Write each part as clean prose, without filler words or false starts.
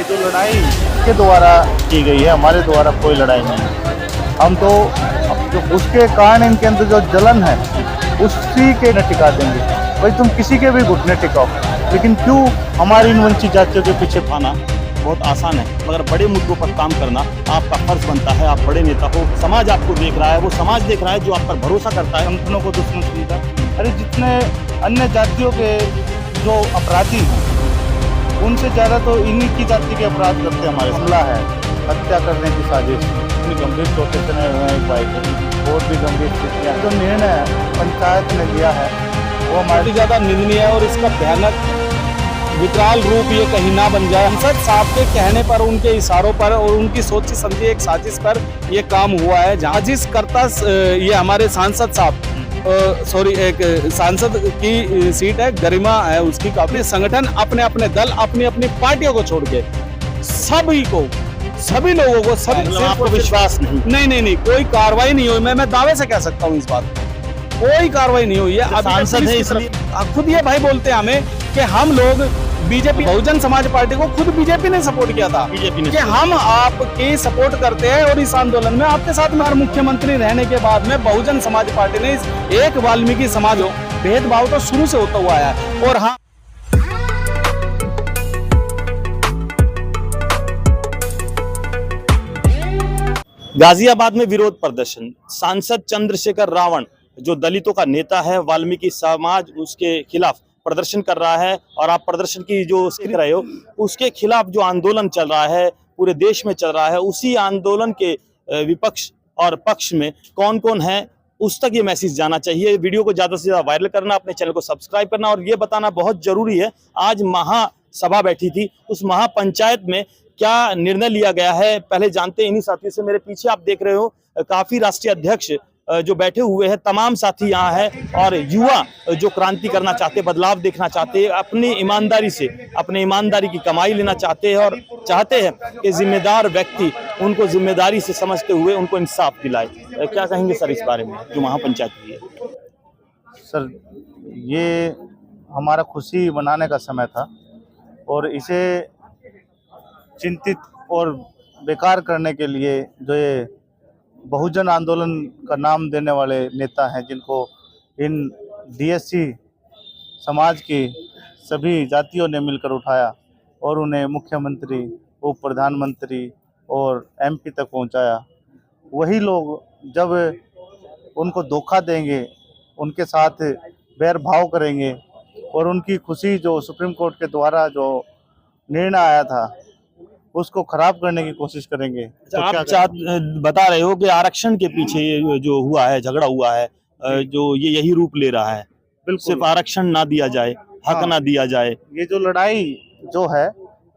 ये जो लड़ाई के द्वारा की गई है, हमारे द्वारा कोई लड़ाई नहीं है। हम तो जो उसके कारण इनके अंदर जो जलन है उसी के न टिका देंगे। भाई तुम किसी के भी घुटने टिकाओ, लेकिन क्यों हमारी इन वंचित जातियों के पीछे पाना बहुत आसान है, मगर बड़े मुद्दों पर काम करना आपका फर्ज बनता है। आप बड़े नेता हो, समाज आपको देख रहा है, वो समाज देख रहा है जो आप पर भरोसा करता है। संगठनों को दुश्मन समझा। अरे जितने अन्य जातियों के जो अपराधी हैं उनसे ज़्यादा तो इन्हीं की जाति के अपराध करते हमारे। हमला है, हत्या करने की साजिश, इतनी गंभीर चोटें सुने हुए हैं एक भाई को, और भी गंभीर स्थितियाँ। जो निर्णय पंचायत ने लिया है वो हमारे ज़्यादा निंदनीय है और इसका भयानक विकराल रूप ये कहीं ना बन जाए। संसद साहब के कहने पर, उनके इशारों पर और उनकी सोची समझी एक साजिश पर ये काम हुआ है। साजिश करता ये हमारे सांसद साहब एक सांसद की सीट है, गरिमा है उसकी काफी। संगठन अपने अपने दल, अपनी अपनी पार्टियों को छोड़ के सभी लोगों को आपको विश्वास नहीं? नहीं, कोई कार्रवाई नहीं हुई। मैं दावे से कह सकता हूँ इस बात, कोई कार्रवाई नहीं हुई है। सांसद है इसलिए खुद ये भाई बोलते हैं हमें कि हम लोग बीजेपी, बहुजन समाज पार्टी को खुद बीजेपी ने सपोर्ट किया था, बीजेपी ने कि हम आपकी सपोर्ट करते हैं और इस आंदोलन में आपके साथ में। मुख्यमंत्री रहने के बाद में बहुजन समाज पार्टी ने एक वाल्मीकि समाज हो, भेदभाव तो शुरू से होता हुआ है। और हाँ, गाजियाबाद में विरोध प्रदर्शन। सांसद चंद्रशेखर रावण जो दलितों का नेता है, वाल्मीकि समाज उसके खिलाफ प्रदर्शन कर रहा है। और आप प्रदर्शन की जो देख रहे हो, उसके खिलाफ जो आंदोलन चल रहा है पूरे देश में चल रहा है, उसी आंदोलन के विपक्ष और पक्ष में कौन कौन है उस तक ये मैसेज जाना चाहिए। वीडियो को ज्यादा से ज्यादा वायरल करना, अपने चैनल को सब्सक्राइब करना, और ये बताना बहुत जरूरी है आज महासभा बैठी थी, उस महापंचायत में क्या निर्णय लिया गया है। पहले जानते हैं इन्हीं साथियों से। मेरे पीछे आप देख रहे हो काफी राष्ट्रीय अध्यक्ष जो बैठे हुए हैं, तमाम साथी यहाँ है। और युवा जो क्रांति करना चाहते, बदलाव देखना चाहते, अपनी ईमानदारी से अपने ईमानदारी की कमाई लेना चाहते हैं और चाहते हैं कि जिम्मेदार व्यक्ति उनको जिम्मेदारी से समझते हुए उनको इंसाफ दिलाए। क्या कहेंगे सर इस बारे में जो महापंचायत हुई है? सर, ये हमारा खुशी मनाने का समय था और इसे चिंतित और बेकार करने के लिए जो ये बहुजन आंदोलन का नाम देने वाले नेता हैं, जिनको इन डीएससी समाज की सभी जातियों ने मिलकर उठाया और उन्हें मुख्यमंत्री, उप प्रधानमंत्री और एमपी तक पहुंचाया, वही लोग जब उनको धोखा देंगे, उनके साथ बैरभाव करेंगे और उनकी खुशी जो सुप्रीम कोर्ट के द्वारा जो निर्णय आया था उसको खराब करने की कोशिश करेंगे। तो आप बता रहे हो कि आरक्षण के पीछे ये जो हुआ है, झगड़ा हुआ है, जो ये यही रूप ले रहा है। बिल्कुल, सिर्फ आरक्षण ना दिया जाए, हक ना दिया जाए। ये जो लड़ाई जो है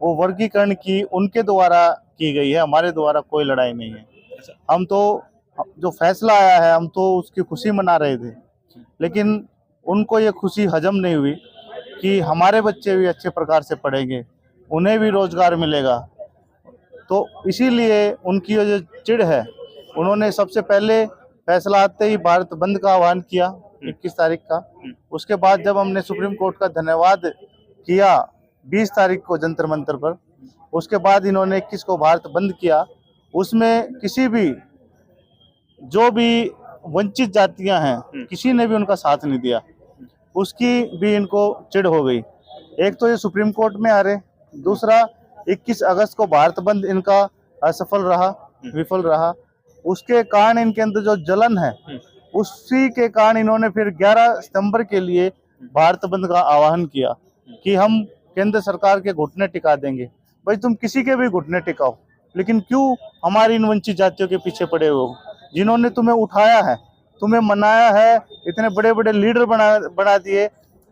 वो वर्गीकरण की उनके द्वारा की गई है, हमारे द्वारा कोई लड़ाई नहीं है। हम तो जो फैसला आया है हम तो उसकी खुशी मना रहे थे, लेकिन उनको ये खुशी हजम नहीं हुई कि हमारे बच्चे भी अच्छे प्रकार से पढ़ेंगे, उन्हें भी रोजगार मिलेगा। तो इसीलिए उनकी जो चिढ़ है, उन्होंने सबसे पहले फैसला आते ही भारत बंद का आह्वान किया 21 तारीख का। उसके बाद जब हमने सुप्रीम कोर्ट का धन्यवाद किया 20 तारीख को जंतर मंतर पर, उसके बाद इन्होंने 21 को भारत बंद किया। उसमें किसी भी जो भी वंचित जातियां हैं किसी ने भी उनका साथ नहीं दिया, उसकी भी इनको चिढ़ हो गई। एक तो ये सुप्रीम कोर्ट में हारे, दूसरा 21 अगस्त को भारत बंद इनका असफल रहा, विफल रहा। उसके कारण इनके अंदर जो जलन है, उसी के कारण इन्होंने फिर 11 सितंबर के लिए भारत बंद का आह्वान किया कि हम केंद्र सरकार के घुटने टिका देंगे। भाई तुम किसी के भी घुटने टिकाओ, लेकिन क्यों हमारी इन वंचित जातियों के पीछे पड़े हो, जिन्होंने तुम्हें उठाया है, तुम्हें मनाया है, इतने बड़े बड़े लीडर बना दिए,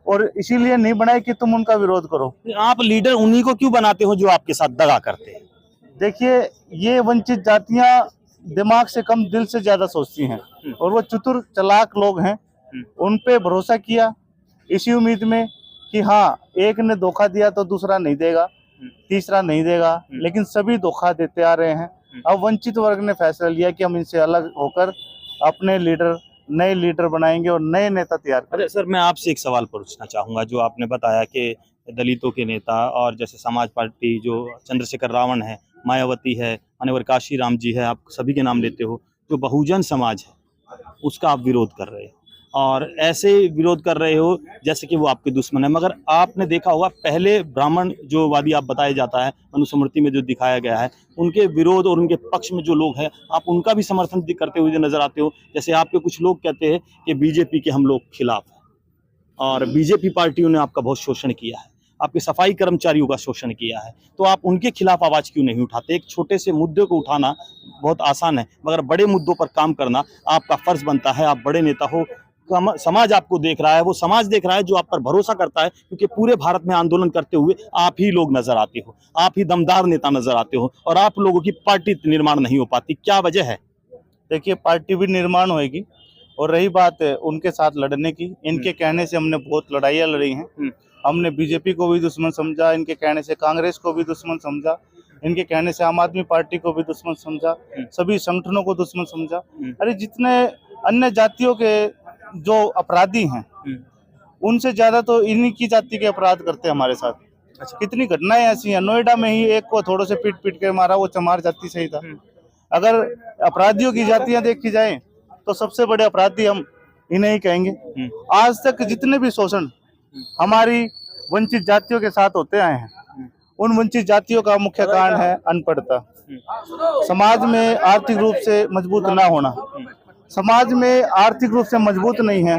और इसीलिए नहीं बनाए कि तुम उनका विरोध करो। आप लीडर उन्हीं को क्यों बनाते हो जो आपके साथ दगा करते हैं? देखिए, ये वंचित जातियां दिमाग से कम दिल से ज्यादा सोचती हैं और वो चतुर चालाक लोग हैं। उन पे भरोसा किया इसी उम्मीद में कि हाँ, एक ने धोखा दिया तो दूसरा नहीं देगा, तीसरा नहीं देगा, लेकिन सभी धोखा देते आ रहे हैं। अब वंचित वर्ग ने फैसला लिया कि हम इनसे अलग होकर अपने नए लीडर बनाएंगे और नए नेता तैयार करेंगे। अरे सर, मैं आपसे एक सवाल पूछना चाहूंगा। जो आपने बताया कि दलितों के नेता, और जैसे समाज पार्टी जो चंद्रशेखर रावण है, मायावती है, मान्यवर काशीराम जी है, आप सभी के नाम लेते हो, जो बहुजन समाज है उसका आप विरोध कर रहे हो, और ऐसे विरोध कर रहे हो जैसे कि वो आपके दुश्मन है। मगर आपने देखा होगा पहले ब्राह्मण जो वादी आप बताया जाता है, मनुस्मृति में जो दिखाया गया है, उनके विरोध और उनके पक्ष में जो लोग हैं आप उनका भी समर्थन करते हुए नजर आते हो। जैसे आपके कुछ लोग कहते हैं कि बीजेपी के हम लोग खिलाफ हैं, और बीजेपी पार्टियों ने आपका बहुत शोषण किया है, आपके सफाई कर्मचारियों का शोषण किया है, तो आप उनके खिलाफ आवाज क्यों नहीं उठाते? एक छोटे से मुद्दे को उठाना बहुत आसान है, मगर बड़े मुद्दों पर काम करना आपका फर्ज बनता है। आप बड़े नेता हो, समाज आपको देख रहा है, वो समाज देख रहा है जो आप पर भरोसा करता है, क्योंकि पूरे भारत में आंदोलन करते हुए आप ही लोग नजर आते हो, आप ही दमदार नेता नजर आते हो, और आप लोगों की पार्टी निर्माण नहीं हो पाती। क्या वजह है? देखिए, पार्टी भी निर्माण होगी, और रही बात उनके साथ लड़ने की, इनके कहने से हमने बहुत लड़ाइयाँ लड़ी हैं। हमने बीजेपी को भी दुश्मन समझा, इनके कहने से कांग्रेस को भी दुश्मन समझा, इनके कहने से आम आदमी पार्टी को भी दुश्मन समझा, सभी संगठनों को दुश्मन समझा। अरे जितने अन्य जातियों के जो अपराधी हैं उनसे ज्यादा तो इन्हीं की जाति के अपराध करते हैं हमारे साथ। अच्छा। कितनी घटनाएं ऐसी हैं, नोएडा में ही एक को थोड़े से पीट पीट के मारा, वो चमार जाति से ही था। अगर अपराधियों की जातियां देखी जाए तो सबसे बड़े अपराधी हम इन्हें ही कहेंगे। आज तक जितने भी शोषण हमारी वंचित जातियों के साथ होते आए हैं, उन वंचित जातियों का मुख्य कारण है अनपढ़ता, समाज में आर्थिक रूप से मजबूत ना होना। समाज में आर्थिक रूप से मजबूत नहीं है,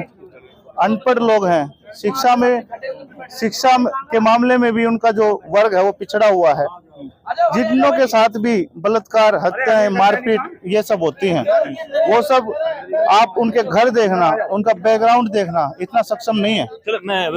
अनपढ़ लोग हैं, शिक्षा के मामले में भी उनका जो वर्ग है वो पिछड़ा हुआ है। जिनों के साथ भी बलात्कार, हत्याएं, मारपीट ये सब होती हैं, वो सब आप उनके घर देखना, उनका बैकग्राउंड देखना, इतना सक्षम नहीं है। चलो, मैं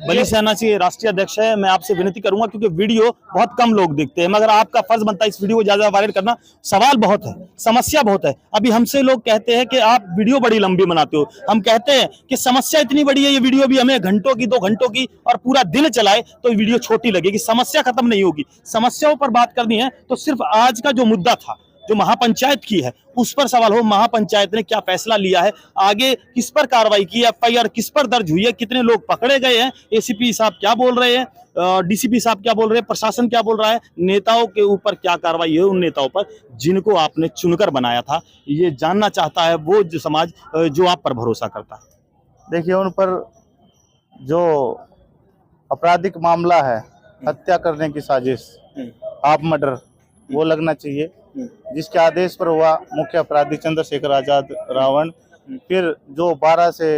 बली सेना से राष्ट्रीय अध्यक्ष है, मैं आपसे विनती करूंगा, क्योंकि वीडियो बहुत कम लोग देखते हैं, मगर आपका फर्ज बनता है इस वीडियो को ज्यादा वायरल करना। सवाल बहुत है, समस्या बहुत है। अभी हमसे लोग कहते हैं कि आप वीडियो बड़ी लंबी बनाते हो, हम कहते हैं कि समस्या इतनी बड़ी है, ये वीडियो भी हमें घंटों की, 2 घंटों की और पूरा दिन चलाए तो वीडियो छोटी लगेगी, समस्या खत्म नहीं होगी। समस्याओं पर बात करनी है तो सिर्फ आज का जो मुद्दा था, जो महापंचायत की है, उस पर सवाल हो। महापंचायत ने क्या फैसला लिया है, आगे किस पर कार्रवाई की है, एफआईआर किस पर दर्ज हुई है, कितने लोग पकड़े गए हैं, एसीपी साहब क्या बोल रहे हैं, डीसीपी साहब क्या बोल रहे हैं, प्रशासन क्या बोल रहा है, नेताओं के ऊपर क्या कार्रवाई है, उन नेताओं पर जिनको आपने चुनकर बनाया था, ये जानना चाहता है वो जो समाज जो आप पर भरोसा करता है। देखिए, उन पर जो आपराधिक मामला है, हत्या करने की साजिश, आप मर्डर, वो लगना चाहिए, जिसके आदेश पर हुआ मुख्य अपराधी चंद्रशेखर आजाद रावण। फिर जो 12 से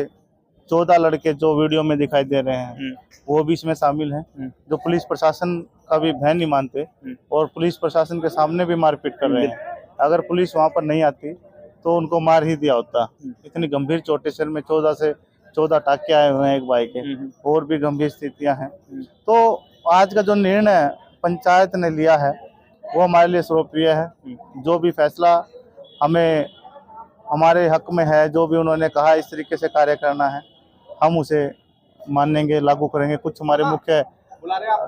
14 लड़के जो वीडियो में दिखाई दे रहे हैं वो भी इसमें शामिल हैं, जो पुलिस प्रशासन का भी भय नहीं मानते और पुलिस प्रशासन के सामने भी मारपीट कर रहे हैं। अगर पुलिस वहां पर नहीं आती तो उनको मार ही दिया होता। इतनी गंभीर चोटें, सिर में 14 से 14 टाके आए हुए हैं एक भाई के, और भी गंभीर स्थितियां हैं। तो आज का जो निर्णय पंचायत ने लिया है वो हमारे लिए सर्वप्रिय है। जो भी फैसला हमें हमारे हक में है, जो भी उन्होंने कहा इस तरीके से कार्य करना है, हम उसे मानेंगे, लागू करेंगे। कुछ हमारे मुख्य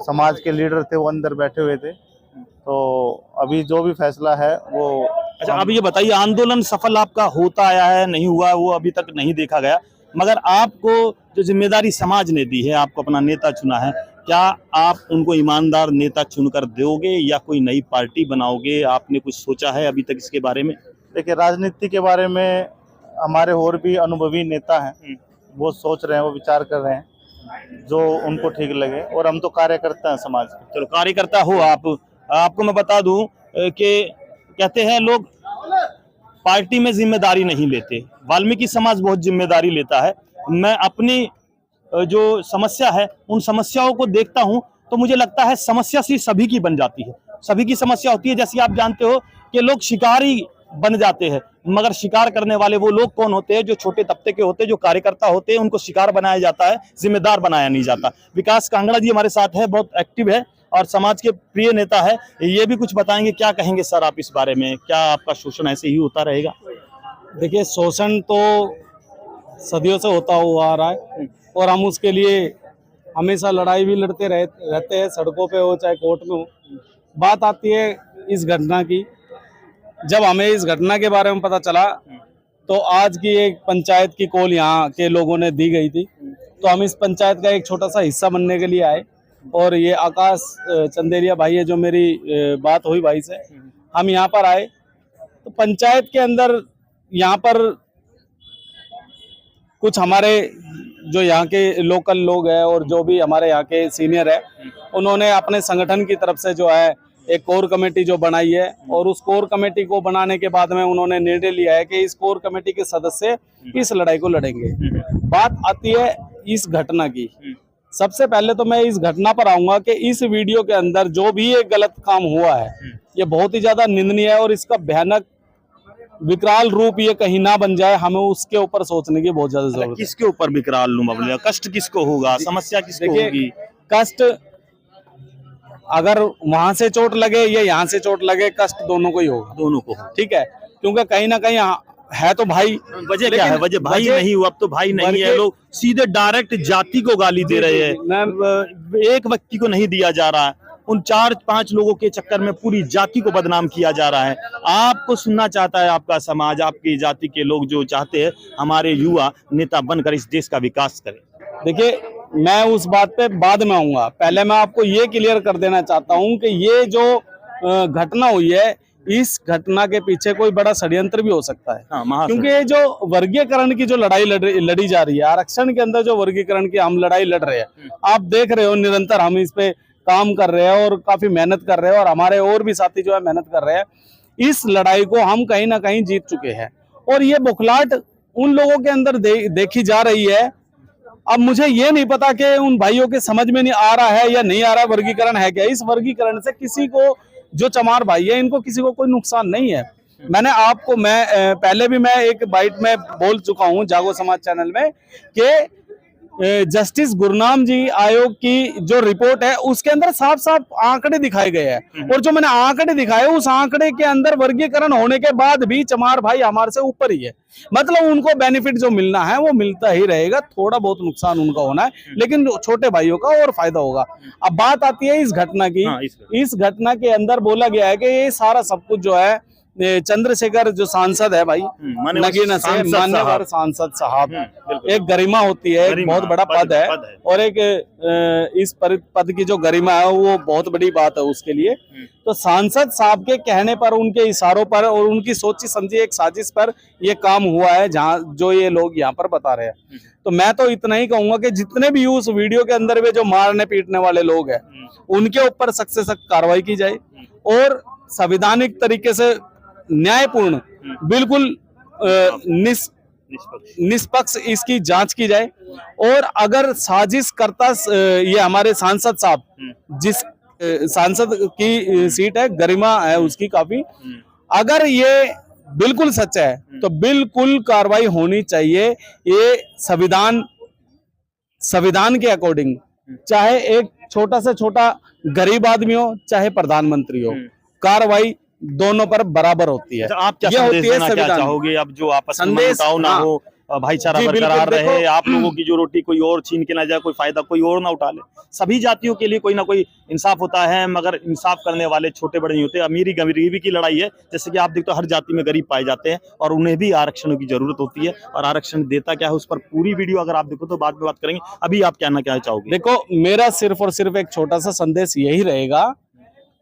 समाज के लीडर थे, वो अंदर बैठे हुए थे, तो अभी जो भी फैसला है वो। अच्छा, अब ये बताइए, आंदोलन सफल आपका होता आया है, नहीं हुआ वो अभी तक नहीं देखा गया, मगर आपको जो जिम्मेदारी समाज ने दी है, आपको अपना नेता चुना है, क्या आप उनको ईमानदार नेता चुनकर दोगे या कोई नई पार्टी बनाओगे? आपने कुछ सोचा है अभी तक इसके बारे में? देखिए, राजनीति के बारे में हमारे और भी अनुभवी नेता हैं, वो सोच रहे हैं, वो विचार कर रहे हैं जो उनको ठीक लगे, और हम तो कार्यकर्ता हैं समाज के। चलो, कार्यकर्ता हो आप। आपको मैं बता दूं कि कहते हैं लोग पार्टी में जिम्मेदारी नहीं लेते, वाल्मीकि समाज बहुत जिम्मेदारी लेता है। मैं अपनी जो समस्या है उन समस्याओं को देखता हूं तो मुझे लगता है समस्या सिर्फ सभी की बन जाती है, सभी की समस्या होती है। जैसे आप जानते हो कि लोग शिकारी बन जाते हैं, मगर शिकार करने वाले वो लोग कौन होते हैं? जो छोटे तबके के होते हैं, जो कार्यकर्ता होते हैं, उनको शिकार बनाया जाता है, जिम्मेदार बनाया नहीं जाता। विकास कांगड़ा जी हमारे साथ है, बहुत एक्टिव है और समाज के प्रिय नेता है, ये भी कुछ बताएंगे। क्या कहेंगे सर आप इस बारे में? क्या आपका शोषण ऐसे ही होता रहेगा? देखिए, शोषण तो सदियों से होता हुआ आ रहा है और हम उसके लिए हमेशा लड़ाई भी लड़ते रहते हैं, सड़कों पे हो चाहे कोर्ट में हो। बात आती है इस घटना की, जब हमें इस घटना के बारे में पता चला तो आज की एक पंचायत की कॉल यहाँ के लोगों ने दी गई थी, तो हम इस पंचायत का एक छोटा सा हिस्सा बनने के लिए आए और ये आकाश चंदेरिया भाई है, जो मेरी बात हुई भाई से, हम यहाँ पर आए तो पंचायत के अंदर यहाँ पर कुछ हमारे जो यहाँ के लोकल लोग हैं और जो भी हमारे यहाँ के सीनियर है, उन्होंने अपने संगठन की तरफ से जो है एक कोर कमेटी जो बनाई है, और उस कोर कमेटी को बनाने के बाद में उन्होंने निर्णय लिया है कि इस कोर कमेटी के सदस्य इस लड़ाई को लड़ेंगे। बात आती है इस घटना की। सबसे पहले तो मैं इस घटना पर आऊंगा कि इस वीडियो के अंदर जो भी ये गलत काम हुआ है, ये बहुत ही ज्यादा निंदनीय है, और इसका भयानक विकराल रूप ये कहीं ना बन जाए, हमें उसके ऊपर सोचने की बहुत ज्यादा जरूरत है। किसके ऊपर विकराल रूप बनेगा? कष्ट किसको होगा? समस्या किसको होगी? कष्ट अगर वहां से चोट लगे या यहाँ से चोट लगे, कष्ट दोनों को ही होगा, दोनों को। ठीक है, क्योंकि कहीं ना कहीं है तो भाई। वजह क्या है? वजह भाई नहीं हुआ, अब तो भाई नहीं है, लोग सीधे डायरेक्ट जाति को गाली दे रहे हैं, एक व्यक्ति को नहीं दिया जा रहा है। उन 4-5 लोगों के चक्कर में पूरी जाति को बदनाम किया जा रहा है। आपको सुनना चाहता है आपका समाज, आपकी जाति के लोग जो चाहते हैं हमारे युवा नेता बनकर इस देश का विकास करें। देखिए, मैं उस बात पे बाद में आऊंगा, पहले मैं आपको ये क्लियर कर देना चाहता हूं कि ये जो घटना हुई है, इस घटना के पीछे कोई बड़ा षड्यंत्र भी हो सकता है। क्योंकि ये जो वर्गीकरण की जो लड़ाई लड़ी जा रही है, आरक्षण के अंदर जो वर्गीकरण की हम लड़ाई लड़ रहे हैं, आप देख रहे हो निरंतर हम इस पे काम कर रहे हैं और काफी मेहनत कर रहे हैं, और हमारे और भी साथी जो है मेहनत कर रहे हैं। इस लड़ाई को हम कहीं ना कहीं जीत चुके हैं, और ये बौखलाहट उन लोगों के अंदर देखी जा रही है। अब मुझे ये नहीं पता कि उन भाइयों के समझ में नहीं आ रहा है या नहीं आ रहा है वर्गीकरण है क्या। इस वर्गीकरण से किसी को, जो चमार भाई है, इनको किसी को कोई नुकसान नहीं है। मैंने आपको पहले भी मैं एक बाइट में बोल चुका हूं जागो समाज चैनल में कि जस्टिस गुरनाम जी आयोग की जो रिपोर्ट है उसके अंदर साफ साफ आंकड़े दिखाए गए हैं, और जो मैंने आंकड़े दिखाए उस आंकड़े के अंदर वर्गीकरण होने के बाद भी चमार भाई हमारे से ऊपर ही है। मतलब उनको बेनिफिट जो मिलना है वो मिलता ही रहेगा, थोड़ा बहुत नुकसान उनका होना है, लेकिन छोटे भाइयों का और फायदा होगा। अब बात आती है इस घटना की। इस घटना के अंदर बोला गया है कि ये सारा सब कुछ जो है चंद्रशेखर जो सांसद है भाई, नगीना से मान्यवर सांसद साहब, एक गरिमा होती है, एक बहुत बड़ा पद है, और एक इस पद की जो गरिमा है वो बहुत बड़ी बात है उसके लिए। तो सांसद साहब के कहने पर, उनके इशारों पर और उनकी सोची समझी एक साजिश पर ये काम हुआ है, जहाँ जो ये लोग यहाँ पर बता रहे हैं। तो मैं तो इतना ही कहूंगा कि जितने भी उस वीडियो के अंदर वे जो मारने पीटने वाले लोग हैं, उनके ऊपर सख्त से सख्त कार्रवाई की जाए, और संवैधानिक तरीके से न्यायपूर्ण, बिल्कुल निष्पक्ष इसकी जांच की जाए। और अगर साजिश करता ये हमारे सांसद साहब, जिस सांसद की सीट है, गरिमा है उसकी काफी, अगर ये बिल्कुल सच है तो बिल्कुल कार्रवाई होनी चाहिए। ये संविधान के अकॉर्डिंग, चाहे एक छोटा से छोटा गरीब आदमी हो, चाहे प्रधानमंत्री हो, कार्रवाई दोनों पर बराबर होती है। आप क्या संदेश देना क्या चाहोगे? अब जो आपस में मनमुटाव ना हो, भाईचारा बरकरार रहे, आप लोगों की जो रोटी कोई और छीन के ना जाए, कोई फायदा कोई और ना उठा ले। सभी जातियों के लिए कोई ना कोई इंसाफ होता है, मगर इंसाफ करने वाले छोटे बड़े नहीं होते। अमीरी गरीबी की लड़ाई है, जैसे कि आप देखते हो हर जाति में गरीब पाए जाते हैं, और उन्हें भी आरक्षणों की जरूरत होती है। और आरक्षण देता क्या है उस पर पूरी वीडियो अगर आप देखो तो बाद में बात करेंगे। अभी आप कहना क्या चाहोगे? देखो, मेरा सिर्फ और सिर्फ एक छोटा सा संदेश यही रहेगा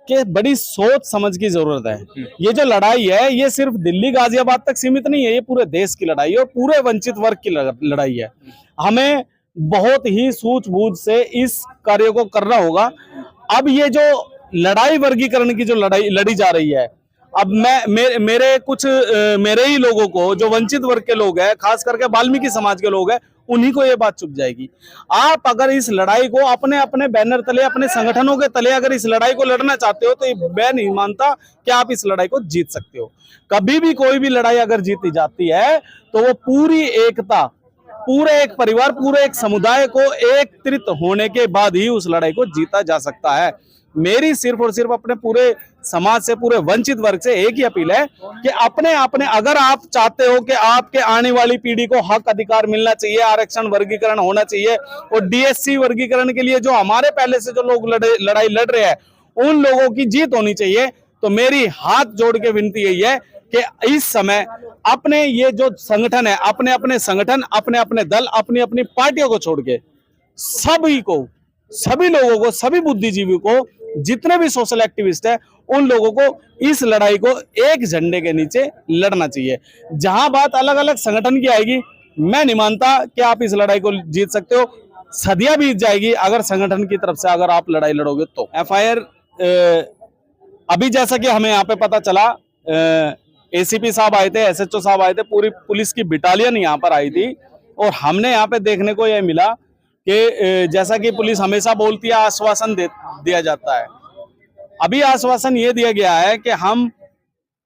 कि बड़ी सोच समझ की जरूरत है। ये जो लड़ाई है ये सिर्फ दिल्ली गाजियाबाद तक सीमित नहीं है, ये पूरे देश की लड़ाई है और पूरे वंचित वर्ग की लड़ाई है। हमें बहुत ही सूझबूझ से इस कार्य को करना होगा। अब ये जो लड़ाई वर्गीकरण की जो लड़ाई लड़ी जा रही है, अब मेरे ही लोगों को, जो वंचित वर्ग के लोग हैं, खास करके वाल्मीकि समाज के लोग हैं, उन्हीं को ये बात चुप जाएगी। आप अगर इस लड़ाई को अपने अपने बैनर तले, अपने संगठनों के तले अगर इस लड़ाई को लड़ना चाहते हो, तो मैं नहीं मानता कि आप इस लड़ाई को जीत सकते हो। कभी भी कोई भी लड़ाई अगर जीती जाती है तो वो पूरी एकता, पूरे एक परिवार, पूरे एक समुदाय को एकत्रित होने के बाद ही उस लड़ाई को जीता जा सकता है। मेरी सिर्फ और सिर्फ अपने पूरे समाज से, पूरे वंचित वर्ग से एक ही अपील है कि अपने अगर आप चाहते हो कि आपके आने वाली पीढ़ी को हक अधिकार मिलना चाहिए, आरक्षण वर्गीकरण होना चाहिए, और डीएससी वर्गीकरण के लिए जो हमारे पहले से जो लोग लड़ाई लड़ रहे हैं, उन लोगों की जीत होनी चाहिए। तो मेरी हाथ जोड़ के विनती यही है कि इस समय अपने ये जो संगठन है, अपने अपने संगठन, अपने अपने दल, अपनी अपनी पार्टियों को छोड़ के सभी को सभी लोगों को, सभी बुद्धिजीवी को, जितने भी सोशल एक्टिविस्ट है, उन लोगों को इस लड़ाई को एक झंडे के नीचे लड़ना चाहिए। जहां बात अलग अलग संगठन की आएगी, मैं नहीं मानता कि आप इस लड़ाई को जीत सकते हो। सदियां बीत जाएगी अगर संगठन की तरफ से अगर आप लड़ाई लड़ोगे तो। एफआईआर अभी जैसा कि हमें यहाँ पे पता चला, एसीपी साहब आए थे, एसएचओ साहब आए थे, पूरी पुलिस की बटालियन यहाँ पर आई थी, और हमने यहाँ पे देखने को यह मिला कि जैसा कि पुलिस हमेशा बोलती है, आश्वासन दिया जाता है। अभी आश्वासन ये दिया गया है कि हम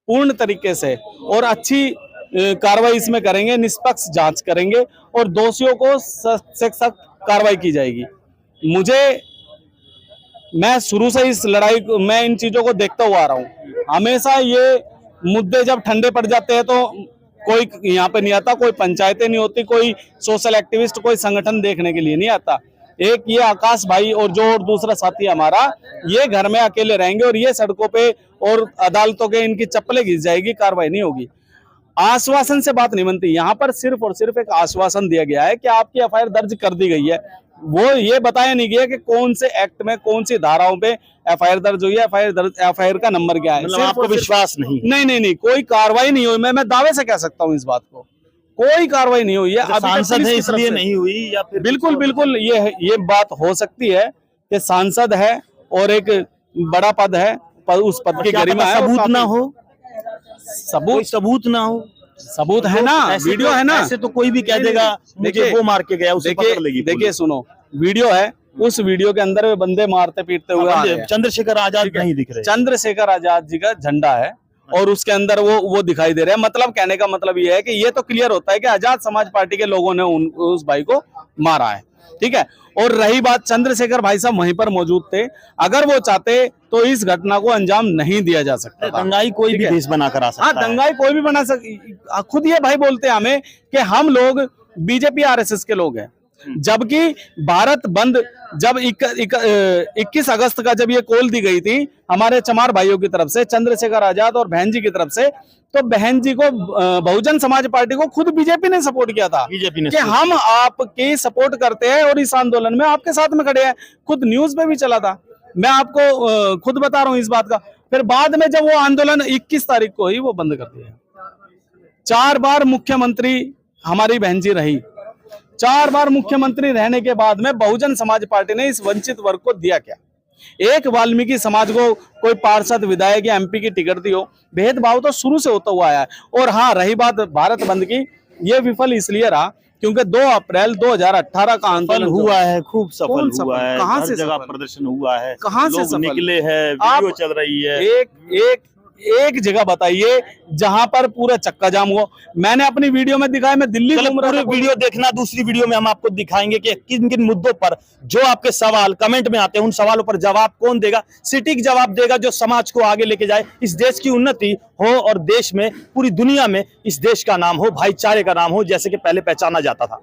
पूर्ण तरीके से और अच्छी कार्रवाई इसमें करेंगे, निष्पक्ष जांच करेंगे और दोषियों को सख्त कार्रवाई की जाएगी। मैं शुरू से इस लड़ाई को, मैं इन चीजों को देखता हुआ आ रहा हूँ। हमेशा ये मुद्दे जब ठंडे पड़ जाते हैं तो कोई यहाँ पे नहीं आता, कोई पंचायतें नहीं होती, कोई सोशल एक्टिविस्ट, कोई संगठन देखने के लिए नहीं आता। एक ये आकाश भाई और दूसरा साथी हमारा, ये घर में अकेले रहेंगे और ये सड़कों पे और अदालतों के इनकी चप्पलें घिस जाएगी, कार्रवाई नहीं होगी। आश्वासन से बात नहीं बनती। यहाँ पर सिर्फ और सिर्फ एक आश्वासन दिया गया है कि आपकी एफआईआर दर्ज कर दी गई है। वो ये बताया नहीं गया कि कौन से एक्ट में, कौन सी धाराओं पे एफआईआर दर्ज हुई है, एफआईआर का नंबर क्या है। मतलब आपको विश्वास नहीं? नहीं, कोई कार्रवाई नहीं हुई। मैं दावे से कह सकता हूँ इस बात को, कोई कार्रवाई नहीं हुई है। सांसद है इसलिए नहीं हुई या फिर? बिल्कुल ये बात हो सकती है कि सांसद है और एक बड़ा पद है, उस पद की गरिमा है, सबूत ना हो, सबूत ना हो। सबूत है ना, वीडियो है ना। ऐसे तो कोई भी कह देगा मुझे वो मार के गया, उसे पकड़ लेगी। देखिए सुनो, वीडियो है, उस वीडियो के अंदर वे बंदे मारते पीटते हुए चंद्रशेखर आजाद नहीं दिख रहे। चंद्रशेखर आजाद जी का झंडा है और उसके अंदर वो दिखाई दे रहा है। मतलब कहने का मतलब ये है कि ये तो क्लियर होता है कि आजाद समाज पार्टी के लोगों ने उस भाई को मारा है, ठीक है। और रही बात, चंद्रशेखर भाई साहब वहीं पर मौजूद थे, अगर वो चाहते तो इस घटना को अंजाम नहीं दिया जा सकता। दंगाई कोई भी देश बनाकर आ सकता है। हाँ, दंगाई कोई भी बना सकता। खुद ये भाई बोलते हैं हमें कि हम लोग बीजेपी आरएसएस के लोग हैं, जबकि भारत बंद जब 21 अगस्त का जब ये कॉल दी गई थी हमारे चमार भाइयों की तरफ से, चंद्रशेखर आजाद और बहन जी की तरफ से, तो बहन जी को, बहुजन समाज पार्टी को खुद बीजेपी ने सपोर्ट किया था, बीजेपी ने कि हम आपकी सपोर्ट करते हैं और इस आंदोलन में आपके साथ में खड़े हैं। खुद न्यूज पे भी चला था, मैं आपको खुद बता रहा हूं इस बात का। फिर बाद में जब वो आंदोलन 21 तारीख को ही वो बंद कर दिया। 4 बार मुख्यमंत्री हमारी बहन जी रही, 4 बार मुख्यमंत्री रहने के बाद में बहुजन समाज पार्टी ने इस वंचित वर्ग को दिया क्या? एक वाल्मीकि समाज को कोई पार्षद, विधायक या एमपी की टिकट दी हो? भेदभाव तो शुरू से होता हुआ आया है। और हाँ, रही बात भारत बंद की, ये विफल इसलिए रहा क्योंकि 2 अप्रैल 2018 का आंदोलन हुआ है, खूब सफल हुआ है, कहां से जगह प्रदर्शन हुआ है, कहां से लोग निकले हैं, वीडियो चल रही है। एक जगह बताइए जहां पर पूरा चक्का जाम हुआ। मैंने अपनी वीडियो में दिखाया, मैं दिल्ली घूम रहा था। वीडियो देखना, दूसरी वीडियो में हम आपको दिखाएंगे कि किन किन मुद्दों पर जो आपके सवाल कमेंट में आते हैं, उन सवालों पर जवाब कौन देगा, सटीक जवाब देगा जो समाज को आगे लेके जाए, इस देश की उन्नति हो और देश में, पूरी दुनिया में इस देश का नाम हो, भाईचारे का नाम हो, जैसे कि पहले पहचाना जाता था।